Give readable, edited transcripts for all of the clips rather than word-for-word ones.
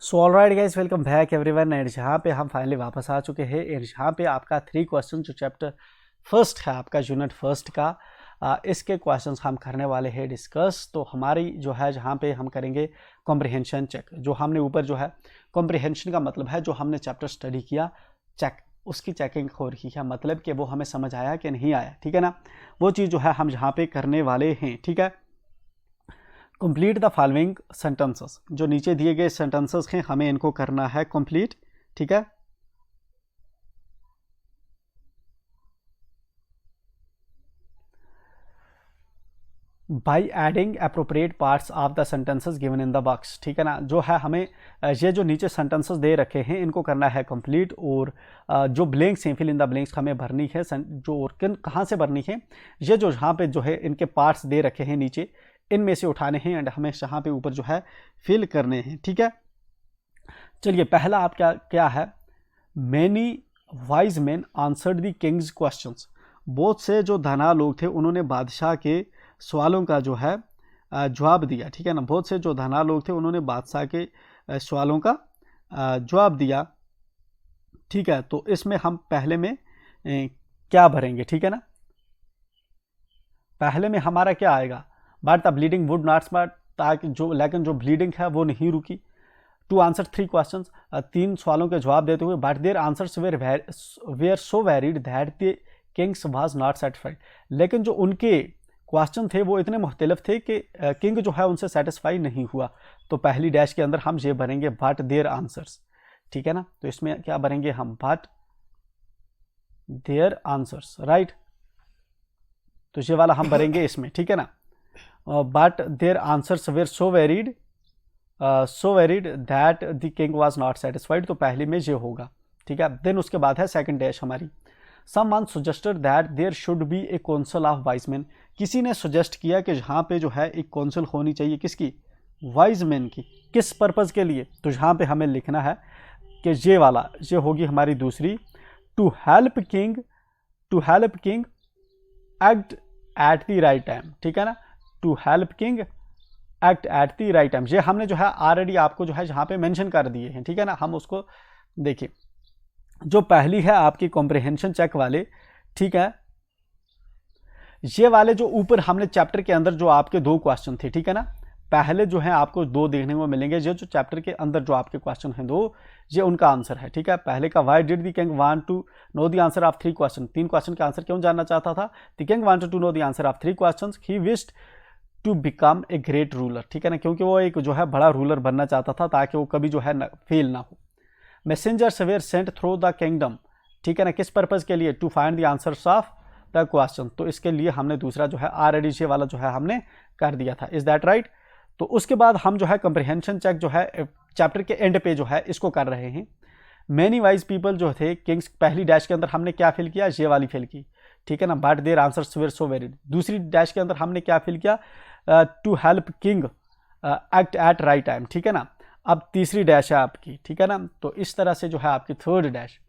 So alright guys, welcome back everyone. And यहाँ पे हम फाइनली वापस आ चुके हैं। एंड यहाँ पे आपका 3 क्वेश्चन जो चैप्टर फर्स्ट है आपका यूनिट फर्स्ट का, इसके क्वेश्चंस हम करने वाले हैं डिस्कस। तो हमारी जो है जहाँ पे हम करेंगे कॉम्प्रिहेंशन चेक। जो हमने ऊपर जो है कॉम्प्रिहेंशन का मतलब है जो हमने चैप्टर स्टडी किया चेक, उसकी चेकिंग हो रही है, मतलब कि वो हमें समझ आया कि नहीं आया। ठीक है ना, वो चीज़ जो है हम यहाँ पे करने वाले हैं। ठीक है, कंप्लीट द फॉलोइंग सेंटेंसेस। जो नीचे दिए गए सेंटेंसेस हैं हमें इनको करना है कंप्लीट। ठीक है, by adding appropriate parts of the sentences given in the box. ठीक है ना, जो है हमें ये जो नीचे सेंटेंसेस दे रखे हैं इनको करना है कंप्लीट। और जो ब्लैंक्स हैं, फिल इन द ब्लैंक्स हमें भरनी है। जो और कहाँ से भरनी है, ये जो यहाँ पे जो है इनके पार्ट्स दे रखे हैं नीचे, इनमें से उठाने हैं एंड हमें यहाँ पे ऊपर जो है फिल करने हैं। ठीक है, चलिए पहला आप क्या क्या है, many wise man answered the Kings questions. बहुत से जो धना लोग थे उन्होंने बादशाह के सवालों का जो है जवाब दिया। ठीक है ना, बहुत से जो धना लोग थे उन्होंने बादशाह के सवालों का जवाब दिया। ठीक है, तो इसमें हम पहले में क्या भरेंगे। ठीक है ना, पहले में हमारा क्या आएगा, but the bleeding would not smart, ताकि जो लेकिन जो ब्लीडिंग है वो नहीं रुकी। टू आंसर 3 क्वेश्चन, 3 सवालों के जवाब देते हुए, but their answers were so varied that the kings was not satisfied. लेकिन जो उनके क्वेश्चन थे वो इतने मुख्तलिफ थे कि किंग जो है उनसे सेटिस्फाई नहीं हुआ। तो पहली डैश के अंदर हम ये भरेंगे बट देयर आंसर्स। ठीक है ना, तो इसमें क्या भरेंगे हम, बट देयर आंसर्स, राइट। तो ये वाला हम भरेंगे इसमें। ठीक है ना, but their answers were so varied that the king was not satisfied. तो पहले में ये होगा। ठीक है, देन उसके बाद है सेकंड डैश हमारी, someone suggested that there should be a council of wise man. किसी ने सजेस्ट किया कि यहाँ पे जो है एक काउंसिल होनी चाहिए, किसकी, वाइज मैन की। किस पर्पज़ के लिए, तो यहाँ पे हमें लिखना है कि ये वाला, ये होगी हमारी दूसरी, to help king act at the right time. ठीक है ना, to help king act at the right time. ये हमने जो है ऑलरेडी आपको जो है यहाँ पे मेंशन कर दिए हैं। ठीक है ना, हम उसको देखिए। जो पहली है आपकी कॉम्प्रिहेंशन चेक वाले, ठीक है, ये वाले जो ऊपर हमने चैप्टर के अंदर जो आपके 2 क्वेश्चन थे, ठीक है ना, पहले जो है आपको 2 देखने को मिलेंगे। ये जो चैप्टर के अंदर जो आपके क्वेश्चन हैं 2, ये उनका आंसर है। ठीक है, पहले का why did the king want to know the answer of 3 question. 3 question का आंसर क्यों जानना चाहता था, the king wanted to know the answer of 3 question, he wished to become a great ruler. ठीक है ना, क्योंकि वो एक जो है बड़ा रूलर बनना चाहता था ताकि वो कभी जो है फेल ना हो। Messengers were sent through the kingdom. ठीक है ना, किस पर्पज के लिए, to find the answers of the question. तो इसके लिए हमने दूसरा जो है ऑलरेडी ये वाला जो है हमने कर दिया था। Is that right. तो उसके बाद हम जो है कंप्रिहेंशन चेक जो है चैप्टर के एंड पे जो है इसको कर रहे हैं। मैनी वाइज पीपल जो थे किंग्स, पहली डैश के अंदर हमने क्या फिल किया, ये वाली फिल की। ठीक है ना, but their answers were so varied. दूसरी डैश के अंदर हमने क्या फिल किया, to help king act at right time. ठीक है ना, अब तीसरी डैश है आपकी। ठीक है ना, तो इस तरह से जो है आपकी third dash,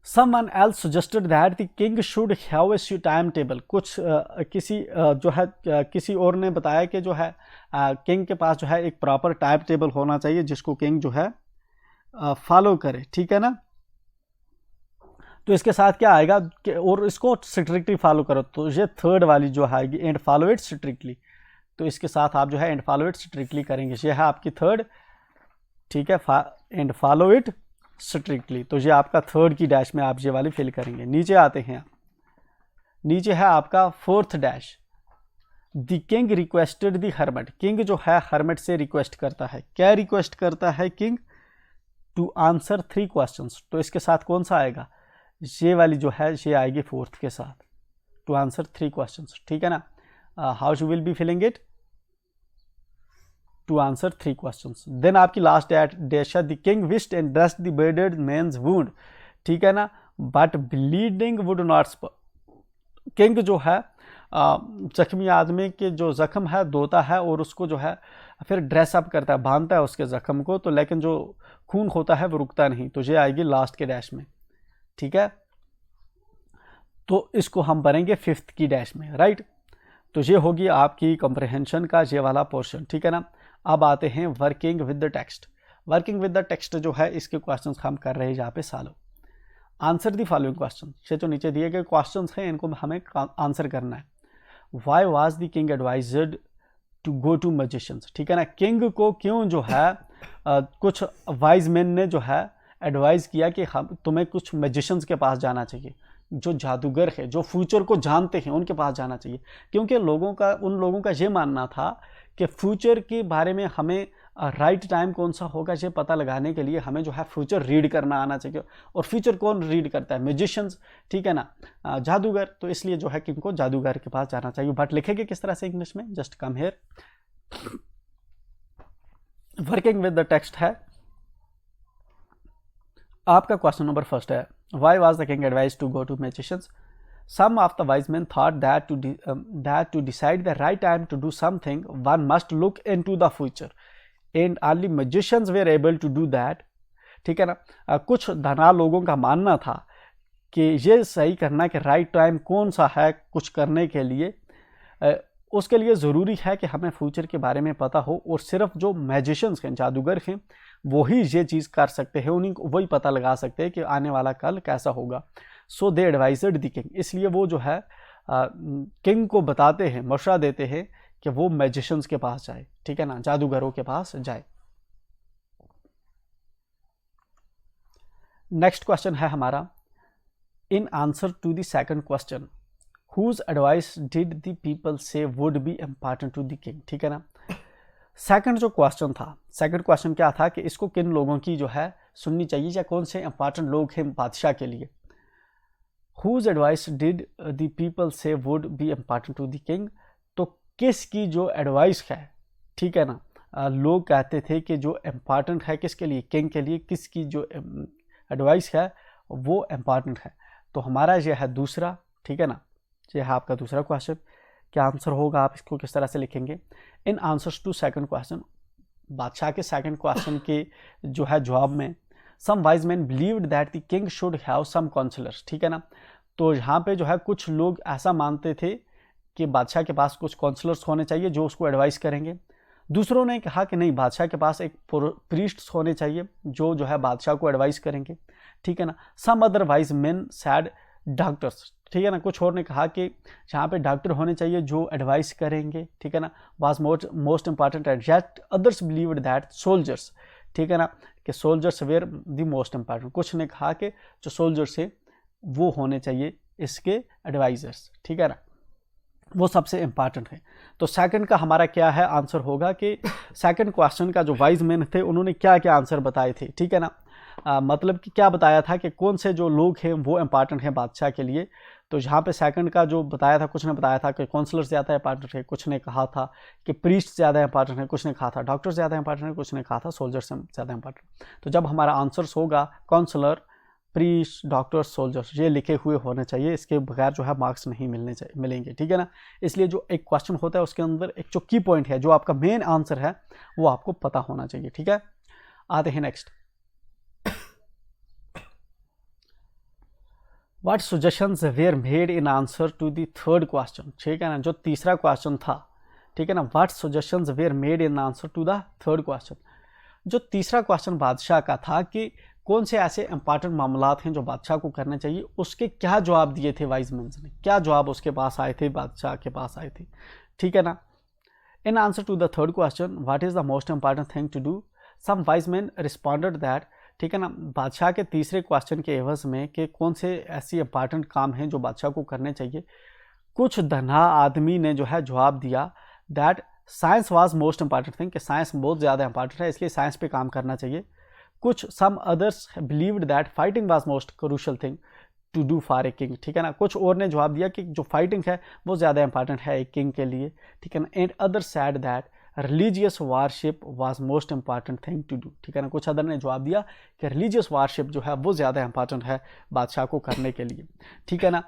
someone else suggested that the king should have a time table. कुछ किसी जो है किसी और ने बताया कि जो है किंग के पास जो है एक प्रॉपर टाइम टेबल होना चाहिए जिसको किंग जो है फॉलो करे। ठीक है ना, तो इसके साथ क्या आएगा कि और इसको स्ट्रिक्टली फॉलो करो। तो ये थर्ड वाली जो आएगी, एंड फॉलो इट स्ट्रिक्टली। तो इसके साथ आप जो है एंड फॉलो इट स्ट्रिक्टली करेंगे, ये है आपकी थर्ड। ठीक है, एंड फॉलो इट स्ट्रिक्टली। तो ये आपका थर्ड की डैश में आप ये वाली फिल करेंगे। नीचे आते हैं, नीचे है आपका fourth dash, the king requested the hermit. King जो है हर्मिट से रिक्वेस्ट करता है। क्या रिक्वेस्ट करता है किंग, टू आंसर 3 क्वेश्चंस। तो इसके साथ कौन सा आएगा, ये वाली जो है ये आएगी फोर्थ के साथ, टू आंसर 3 क्वेश्चंस। ठीक है ना, how you will be filling it, to answer 3 questions. Then आपकी लास्ट डैश है, the king wished and dressed the bearded man's wound. ठीक है ना, but bleeding would not stop. King जो है जख्मी आदमी के जो जख्म है धोता है और उसको जो है फिर ड्रेसअप करता है, बांधता है उसके जख्म को, तो लेकिन जो खून होता है वो रुकता नहीं। तो ये आएगी लास्ट के डैश में। ठीक है, तो इसको हम भरेंगे 5th की डैश में, राइट। तो ये होगी आपकी कॉम्प्रिहेंशन का ये वाला पोर्शन। ठीक है ना, अब आते हैं working with the text. Working with the text जो है इसके क्वेश्चन हम कर रहे हैं यहाँ पे सालों। आंसर दी फॉलोइंग क्वेश्चन, ये जो नीचे दिए गए क्वेश्चन हैं इनको हमें आंसर करना है। Why was the king advised to go to magicians, ठीक है ना, किंग को क्यों जो है कुछ वाइज मैन ने जो है एडवाइज किया कि हम तुम्हें कुछ मैजिशियंस के पास जाना चाहिए, जो जादूगर है, जो फ्यूचर को जानते हैं, उनके पास जाना चाहिए। क्योंकि उन लोगों का ये मानना था कि फ्यूचर के बारे में हमें राइट टाइम कौन सा होगा ये पता लगाने के लिए हमें जो है फ्यूचर रीड करना आना चाहिए। और फ्यूचर कौन रीड करता है? मैजिशियंस, ठीक है ना, जादूगर। तो इसलिए जो है कि इनको जादूगर के पास जाना चाहिए। बट लिखेंगे किस तरह से इंग्लिश में? Just come here. Working with the text है आपका क्वेश्चन नंबर फर्स्ट है, why was the king advise to go to magicians? Some of the wise men thought that to decide the right time to do something, one must look into the future, and only magicians were able to do that. ठीक है ना, कुछ धना लोगों का मानना था कि ये सही करना कि राइट टाइम कौन सा है कुछ करने के लिए, उसके लिए ज़रूरी है कि हमें फ्यूचर के बारे में पता हो। और सिर्फ जो मैजिशियंस हैं, जादूगर हैं, वही ये चीज़ कर सकते हैं, उन्हीं वही पता लगा सकते हैं कि आने वाला कल कैसा होगा। सो दे एडवाइज्ड द किंग, इसलिए वो जो है किंग को बताते हैं, मशवरा देते हैं कि वो मैजिशियंस के पास जाए, ठीक है ना, जादूगरों के पास जाए। नेक्स्ट क्वेश्चन है हमारा, in answer to the second question, whose advice did the people say would be important to the king, ठीक है ना। सेकंड जो क्वेश्चन था, सेकंड क्वेश्चन क्या था कि इसको किन लोगों की जो है सुननी चाहिए, या कौन से इंपॉर्टेंट लोग हैं बादशाह के लिए। Whose advice did the people say would be important to the king? तो किसकी जो एडवाइस है, ठीक है ना, लोग कहते थे कि जो इम्पॉर्टेंट है किसके लिए? किंग के लिए। किसकी जो एडवाइस है वो इम्पॉर्टेंट है? तो हमारा यह है दूसरा, ठीक है ना, यह है आपका दूसरा क्वेश्चन। क्या आंसर होगा, आप इसको किस तरह से लिखेंगे? In answers to second question, बादशाह के सेकंड क्वेश्चन के जो है जवाब में, some wise man believed that the king should have some counsellors, ठीक है ना। तो यहाँ पे जो है कुछ लोग ऐसा मानते थे कि बादशाह के पास कुछ काउंसलर्स होने चाहिए जो उसको एडवाइस करेंगे। दूसरों ने कहा कि नहीं, बादशाह के पास एक प्रीस्ट्स होने चाहिए जो है बादशाह को एडवाइस करेंगे, ठीक है ना। Some other wise man said doctors, ठीक है ना। कुछ और ने कहा कि यहाँ पे डॉक्टर होने चाहिए जो एडवाइस करेंगे, ठीक है ना, was most important at yet others believed that soldiers, ठीक है ना, कि soldiers were the most important. कुछ ने कहा कि जो सोल्जर्स है वो होने चाहिए इसके एडवाइजर्स, ठीक है ना, वो सबसे इंपॉर्टेंट है। तो सेकंड का हमारा क्या है आंसर होगा कि सेकंड क्वेश्चन का जो वाइज मैन थे उन्होंने क्या क्या आंसर बताए थे, ठीक है ना। मतलब कि क्या बताया था कि कौन से जो लोग हैं वो इंपॉर्टेंट हैं बादशाह के लिए। तो यहाँ पे सेकंड का जो बताया था, कुछ ने बताया था कि काउंसलर ज़्यादा इंपॉर्टेंट है, कुछ ने कहा था कि प्रीस्ट ज़्यादा इंपॉर्टेंट है, कुछ ने कहा था डॉक्टर ज़्यादा इंपॉर्टेंट है, कुछ ने कहा था सोल्जर से ज़्यादा इंपॉर्टेंट। तो जब हमारा आंसर्स होगा काउंसलर, प्रीस्ट, डॉक्टर, सोल्जर्स, ये लिखे हुए होने चाहिए, इसके बगैर जो है मार्क्स नहीं मिलेंगे, ठीक है ना। इसलिए जो एक क्वेश्चन होता है उसके अंदर एक जो की पॉइंट है, जो आपका मेन आंसर है, वो आपको पता होना चाहिए, ठीक है। आते हैं next, what suggestions were made in answer to the third question, ठीक है ना, जो तीसरा क्वेश्चन था, ठीक है ना। What suggestions were made in answer to the third question, जो तीसरा क्वेश्चन बादशाह का था कि कौन से ऐसे इंपॉर्टेंट मामलात हैं जो बादशाह को करने चाहिए, उसके क्या जवाब दिए थे वाइज मैन ने, क्या जवाब उसके पास आए थे, बादशाह के पास आए थे, ठीक है ना। In answer to the third question, what is the most important thing to do, some wise man responded that, ठीक है ना। बादशाह के तीसरे क्वेश्चन के एवज में कि कौन से ऐसी इंपॉर्टेंट काम हैं जो बादशाह को करने चाहिए, कुछ धना आदमी ने जो है जवाब दिया that science was most important thing, कि साइंस बहुत ज़्यादा इंपॉर्टेंट है, इसलिए साइंस पे काम करना चाहिए। कुछ some others believed that fighting was most crucial thing to do for a king, ठीक है ना। कुछ और ने जवाब दिया कि जो फाइटिंग है वो ज़्यादा इंपॉर्टेंट है एक किंग के लिए, ठीक है ना। And other said that religious worship was most important thing to do, ठीक है ना। कुछ अदर ने जवाब दिया कि रिलीजियस वारशिप जो है वो ज़्यादा इंपॉर्टेंट है बादशाह को करने के लिए, ठीक है ना।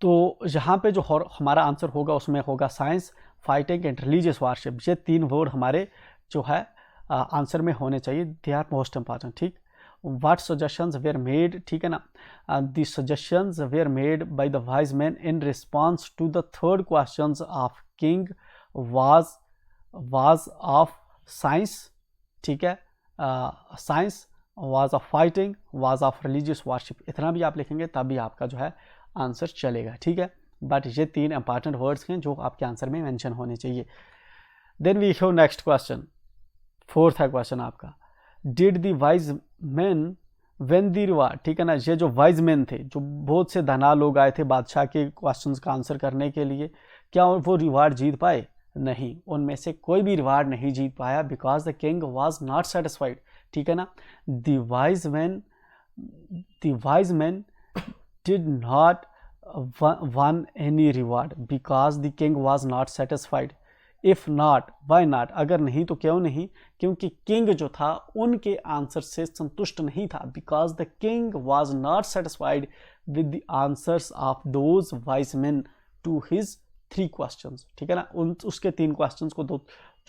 तो यहाँ पे जो हमारा आंसर होगा उसमें होगा science, fighting and religious warship, ये तीन वर्ड हमारे जो है आंसर में होने चाहिए, दे आर मोस्ट इंपॉर्टेंट, ठीक। व्हाट सजेशंस वेयर मेड, ठीक है ना, the suggestions were made by the wise man in response to the third questions of king was was of science, ठीक है, science, was of fighting, was of religious worship, इतना भी आप लिखेंगे तब भी आपका जो है आंसर चलेगा, ठीक है। बट ये 3 इंपॉर्टेंट वर्ड्स हैं जो आपके आंसर में मेंशन होने चाहिए। Then we have next question, 4th है क्वेश्चन आपका, did the wise man win the reward, ठीक है ना। ये जो वाइज मैन थे, जो बहुत से धना लोग आए थे बादशाह के क्वेश्चंस का आंसर करने के लिए, क्या वो रिवार्ड जीत पाए? नहीं, उनमें से कोई भी रिवार्ड नहीं जीत पाया, because the king was not satisfied, ठीक है ना। The wise man did not won any reward because the king was not satisfied. If not, why not, अगर नहीं तो क्यों नहीं? क्योंकि किंग जो था उनके आंसर से संतुष्ट नहीं था, because the king was not satisfied with the answers of those wise man to his 3 questions, ठीक है ना। उसके 3 क्वेश्चंस को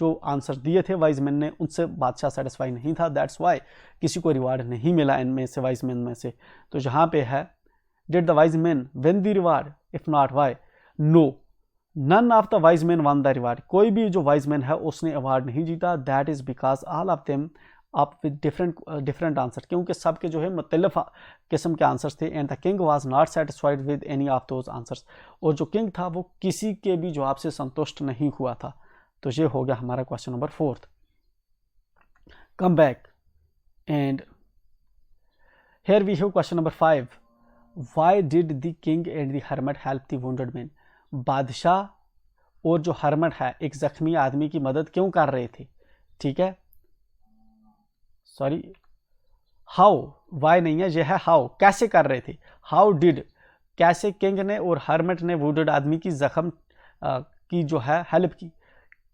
जो आंसर दिए थे वाइज मैन ने, उनसे बादशाह सेटिस्फाई नहीं था, दैट्स वाई किसी को रिवार्ड नहीं मिला इनमें से, वाइज मैन में से। तो जहाँ पे है did the wise man win the reward, if not why, no, none of the wise man won the reward, कोई भी जो वाइज मैन है उसने अवार्ड नहीं जीता। That is because all of them up with different answer, क्योंकि सबके जो है मुख्तलिफ किस्म के आंसर्स थे। And the king was not satisfied with any of those answers, और जो किंग था वो किसी के भी जवाब से संतुष्ट नहीं हुआ था। तो ये हो गया हमारा question number 4th। Come back and here we have question number 5, why did the king and the hermit help the wounded man, बादशाह और जो हर्मिट है एक जख्मी आदमी की मदद क्यों कर रहे थे, ठीक है, सॉरी, हाउ, वाई नहीं है, ये है हाउ, कैसे कर रहे थे। हाउ डिड, कैसे किंग ने और हर्मिट ने वुडेड आदमी की जख्म की जो है हेल्प की,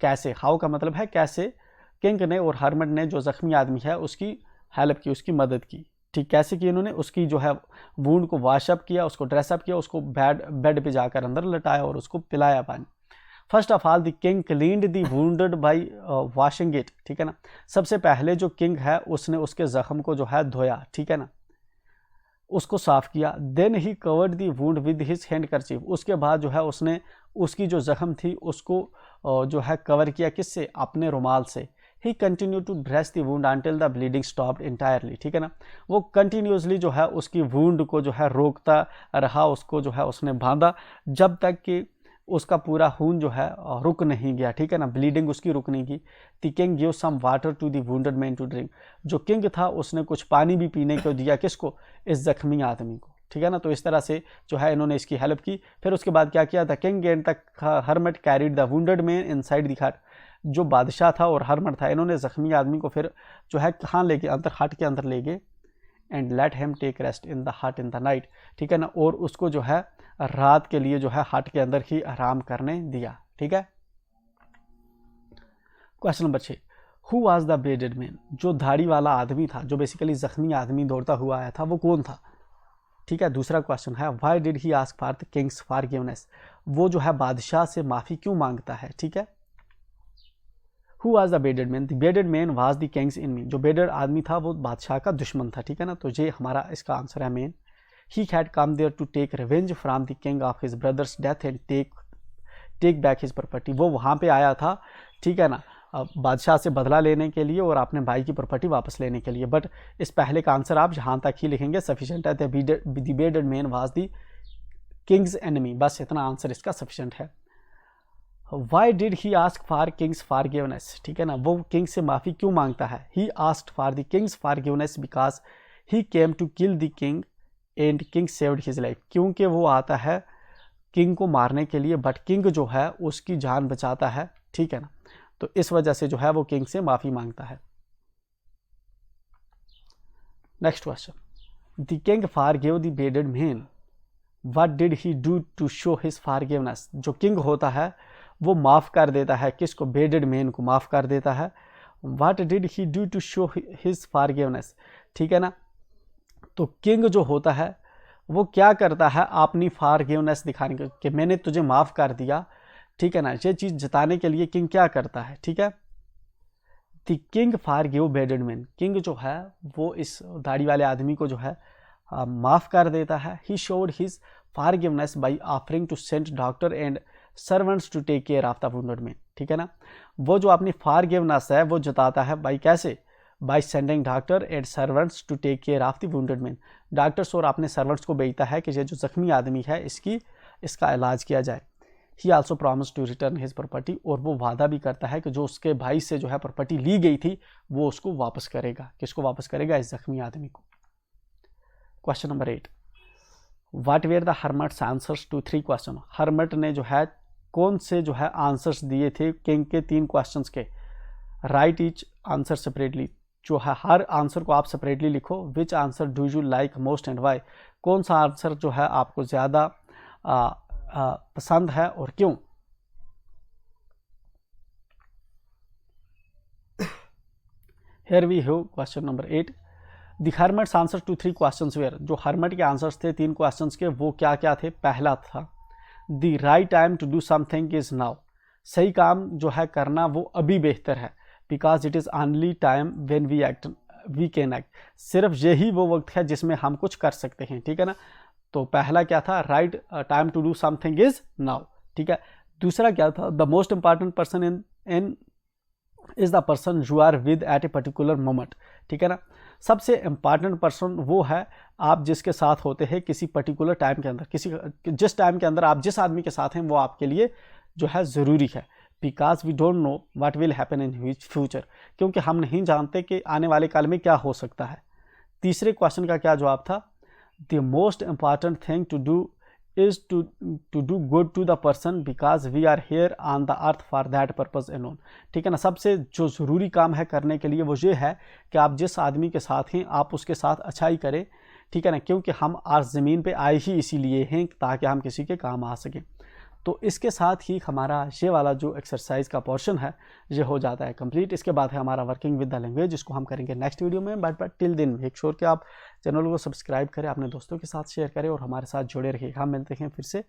कैसे, हाउ का मतलब है कैसे किंग ने और हर्मिट ने जो जख्मी आदमी है उसकी हेल्प की, उसकी मदद की, ठीक, कैसे की उन्होंने, उसकी जो है वूंड को वॉशअप किया, उसको ड्रेसअप किया, उसको बेड पे जाकर अंदर लटाया और उसको पिलाया पानी। First of all the king cleaned the wounded bye washing it, ठीक है ना। सबसे पहले जो किंग है उसने उसके जख्म को जो है धोया, ठीक है ना, उसको साफ किया। Then he covered the wound with his handkerchief, उसके बाद जो है उसने उसकी जो जख्म थी उसको जो है कवर किया, किससे, अपने रुमाल से। He continue to dress the wound until the bleeding stopped entirely, ठीक है ना। वो कंटिन्यूसली जो है उसकी वुंड को जो है रोकता रहा, उसको जो है उसने बांधा जब तक कि उसका पूरा खून जो है रुक नहीं गया, ठीक है ना, ब्लीडिंग उसकी रुक नहीं की। The king give some water to the wounded man to drink, जो किंग था उसने कुछ पानी भी पीने को दिया, किसको, इस जख्मी आदमी को, ठीक है ना। तो इस तरह से जो है इन्होंने इसकी हेल्प की। फिर उसके बाद क्या किया, the king and the hermit carried the wounded man inside the हट, जो बादशाह था और हर्मिट था इन्होंने जख्मी आदमी को फिर जो है कहाँ लेके, अंदर हट के अंदर ले गए। And let him take rest in the hut in the night, ठीक है ना, और उसको जो है रात के लिए जो है हट के अंदर ही आराम करने दिया, ठीक है। Question number 6, who was the bedded man, जो धाड़ी वाला आदमी था, जो बेसिकली जख्मी आदमी दौड़ता हुआ आया था, वो कौन था, ठीक है। दूसरा क्वेश्चन है, why did he ask for the king's forgiveness, वो जो है बादशाह से माफी क्यों मांगता है, ठीक है। Who was the bedded man, the bedded man was the Kings enemy, जो बेडेड आदमी था वो बादशाह का दुश्मन था, ठीक है ना। तो ये हमारा इसका आंसर है main. He had come there to take revenge from the king of his brother's death and take back his property, वो वहाँ पे आया था, ठीक है ना, बादशाह से बदला लेने के लिए और अपने भाई की प्रॉपर्टी वापस लेने के लिए। बट इस पहले का आंसर आप जहाँ तक ही लिखेंगे सफिशिएंट है, the bedded man was the Kings enemy, बस इतना आंसर इसका सफिशिएंट है। Why did he ask for Kings forgiveness, ठीक है ना, वो किंग से माफ़ी क्यों मांगता है। He asked for the king's forgiveness because he came to kill the king and king saved his life, क्योंकि वो आता है किंग को मारने के लिए बट किंग जो है उसकी जान बचाता है, ठीक है ना। तो इस वजह से जो है वो किंग से माफ़ी मांगता है। Next question, the king forgive the bedded man, what did he do to show his forgiveness, जो किंग होता है वो माफ़ कर देता है, किसको, बेडेड मैन को माफ़ कर देता है। What did he do to show his forgiveness, ठीक है ना। तो किंग जो होता है वो क्या करता है, अपनी फॉरगिवनेस दिखाने कि मैंने तुझे माफ़ कर दिया, ठीक है ना, ये चीज़ जताने के लिए किंग क्या करता है, ठीक है। The king forgive bedded man, king जो है वो इस दाढ़ी वाले आदमी को जो है माफ़ कर देता है। He showed his forgiveness by offering to send doctor and servants to take care of the wounded man, ठीक है ना। वो जो अपनी फॉरगिवनेस है वो जताता है बाई कैसे, by sending doctor and servants to take care of the wounded man. Doctors और अपने सर्वेंट्स को भेजता है कि ये जो जख्मी आदमी है इसका इलाज किया जाए। He also promise to return his property, और वो वादा भी करता है कि जो उसके भाई से जो है प्रॉपर्टी ली गई थी वो उसको वापस करेगा। किसको वापस करेगा? इस जख्मी आदमी को। Question number 8, what were the hermit's answers to 3 question. Hermit ने जो है कौन से जो है आंसर्स दिए थे किंग के 3 क्वेश्चंस के। राइट ईच आंसर सेपरेटली, जो है हर आंसर को आप सेपरेटली लिखो। Which answer do you like most and why, कौन सा आंसर जो है आपको ज़्यादा पसंद है और क्यों। Here we have question number 8, the hermit's answer to 3 questions were. जो हर्मट के आंसर्स थे 3 क्वेश्चंस के वो क्या क्या थे। पहला था the right time to do something is now, सही काम जो है करना वो अभी बेहतर है। Because it is only time when we can act, सिर्फ यही वो वक्त है जिसमें हम कुछ कर सकते हैं, ठीक है ना। तो पहला क्या था? Right time to do something is now, ठीक है। दूसरा क्या था? The most important person in is the person you are with at a particular moment, ठीक है ना। सबसे इंपॉर्टेंट पर्सन वो है आप जिसके साथ होते हैं किसी पर्टिकुलर टाइम के अंदर, जिस टाइम के अंदर आप जिस आदमी के साथ हैं वो आपके लिए जो है ज़रूरी है। Because we don't know what will happen in future, क्योंकि हम नहीं जानते कि आने वाले काल में क्या हो सकता है। तीसरे क्वेश्चन का क्या जवाब था? The most important thing to do is to do good to the person because we are here on the earth for that purpose alone, ठीक है ना। सबसे जो ज़रूरी काम है करने के लिए वो ये है कि आप जिस आदमी के साथ हैं आप उसके साथ अच्छाई करें, ठीक है ना, क्योंकि हम आज ज़मीन पे आए ही इसीलिए हैं ताकि हम किसी के काम आ सकें। तो इसके साथ ही हमारा ये वाला जो एक्सरसाइज का पोर्शन है ये हो जाता है कंप्लीट। इसके बाद है हमारा वर्किंग विद द लैंग्वेज, जिसको हम करेंगे नेक्स्ट वीडियो में। बट टिल दिन मेक श्योर कि आप चैनल को सब्सक्राइब करें, अपने दोस्तों के साथ शेयर करें और हमारे साथ जुड़े रहिए। हम मिलते हैं फिर से